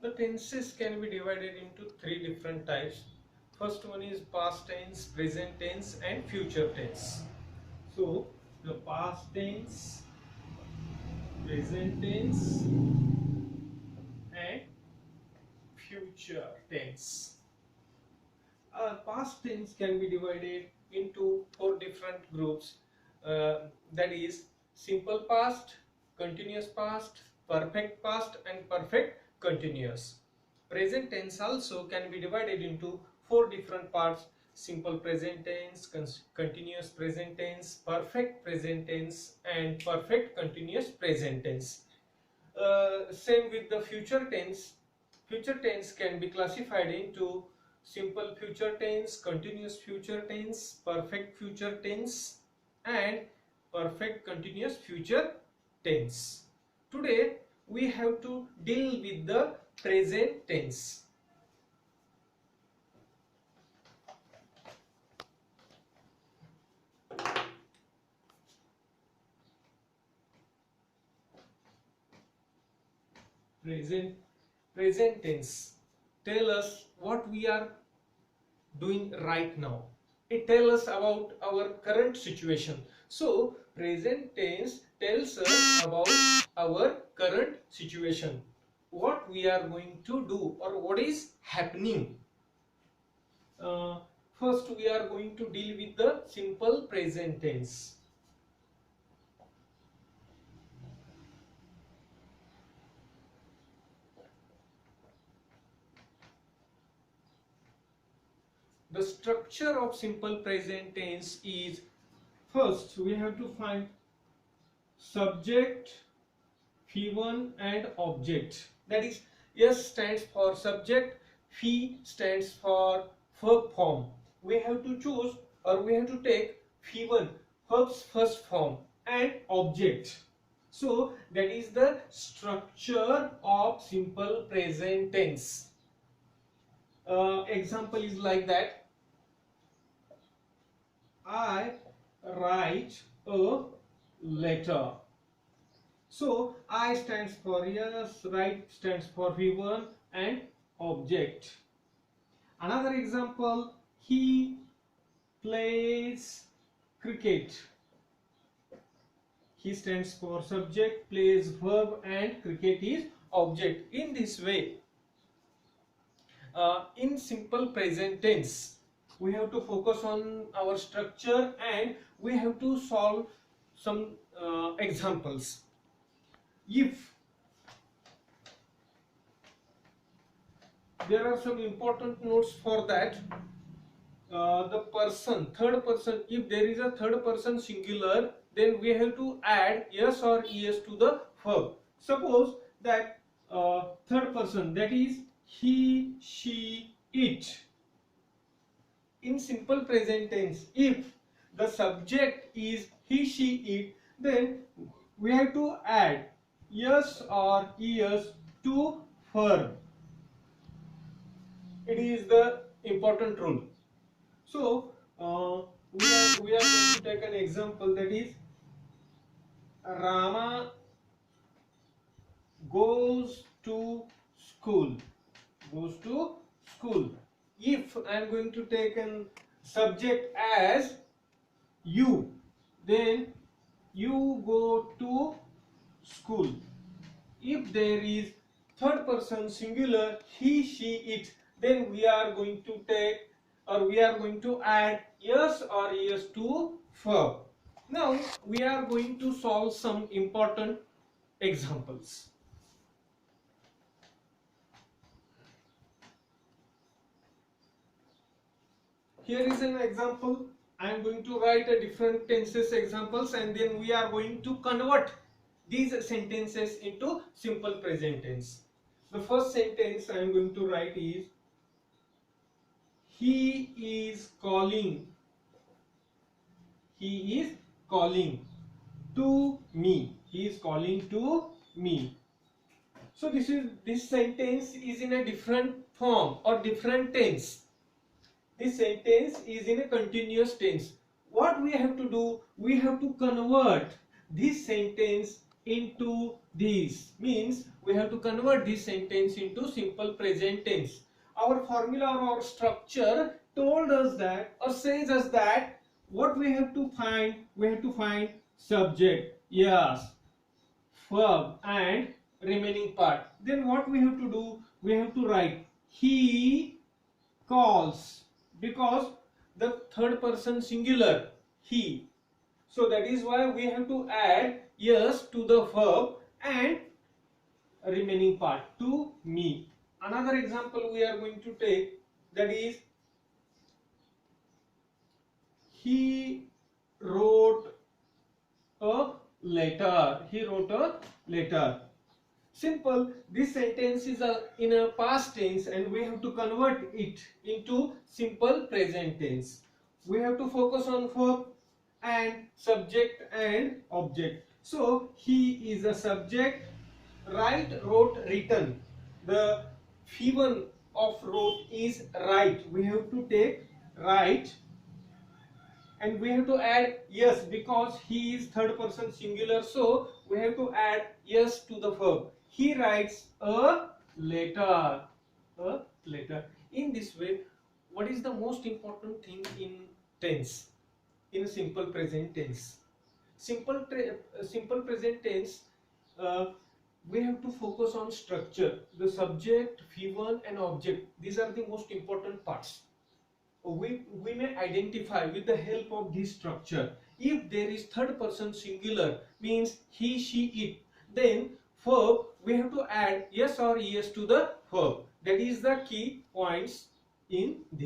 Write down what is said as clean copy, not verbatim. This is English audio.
The tenses can be divided into three different types. First one is past tense, present tense and future tense. So the past tense, present tense and future tense. Past tense can be divided into four different groups. That is simple past, continuous past, perfect past and perfect continuous. Present tense also can be divided into four different parts: simple present tense, continuous present tense, perfect present tense and perfect continuous present tense. Same with the future tense. Future tense can be classified into simple future tense, continuous future tense, perfect future tense and perfect continuous future tense. Today we have to deal with the present tense. Present tense tell us what we are doing right now. It tells us about our current situation. So present tense tells us about our current situation, what we are going to do or what is happening. First we are going to deal with the simple present tense. The structure of simple present tense is, first we have to find subject, phi1 and object. That is, S stands for subject, phi stands for verb form. We have to choose or we have to take phi1, verb's first form, and object. So that is the structure of simple present tense. Example is like that: I write a letter. So I stands for yes, write stands for V1 and object. Another example: he plays cricket. He stands for subject, plays verb and cricket is object. In this way, in simple present tense, we have to focus on our structure and we have to solve some examples. If there are some important notes for that, the person, third person, if there is a third person singular, then we have to add yes or es to the verb. Suppose that third person, that is he, she, it. In simple present tense, if the subject is he, she, it, then we have to add yes or es to verb. It is the important rule. So we are going to take an example, that is Rama goes to school. Goes to school. If I am going to take an subject as you, then you go to school. If there is third person singular he, she, it, then we are going to take or we are going to add yes or es to verb. Now we are going to solve some important examples. Here is an example. I am going to write a different tenses examples and then we are going to convert these sentences into simple present tense. The first sentence I am going to write is he is calling. He is calling to me. He is calling to me. So this sentence is in a different form or different tense. This sentence is in a continuous tense. What we have to do? We have to convert this sentence into this, means we have to convert this sentence into simple present tense. Our formula or our structure told us that, or says us that, what we have to find? We have to find subject, yes, verb and remaining part. Then what we have to do? We have to write he calls, because the third person singular, he. So that is why we have to add yes to the verb and remaining part, to me. Another example we are going to take, that is he wrote a letter. He wrote a letter. Simple. This sentence is in a past tense and we have to convert it into simple present tense. We have to focus on verb and subject and object. So he is a subject. Write, wrote, written. The V1 of wrote is write. We have to take write. And we have to add yes, because he is third person singular, so we have to add yes to the verb. He writes a letter. A letter. In this way, what is the most important thing in tense? In a simple present tense. Simple present tense, we have to focus on structure. The subject, V1 and object. These are the most important parts. We may identify with the help of this structure. If there is third person singular, means he, she, it, then verb, we have to add yes or es to the verb. That is the key points in this.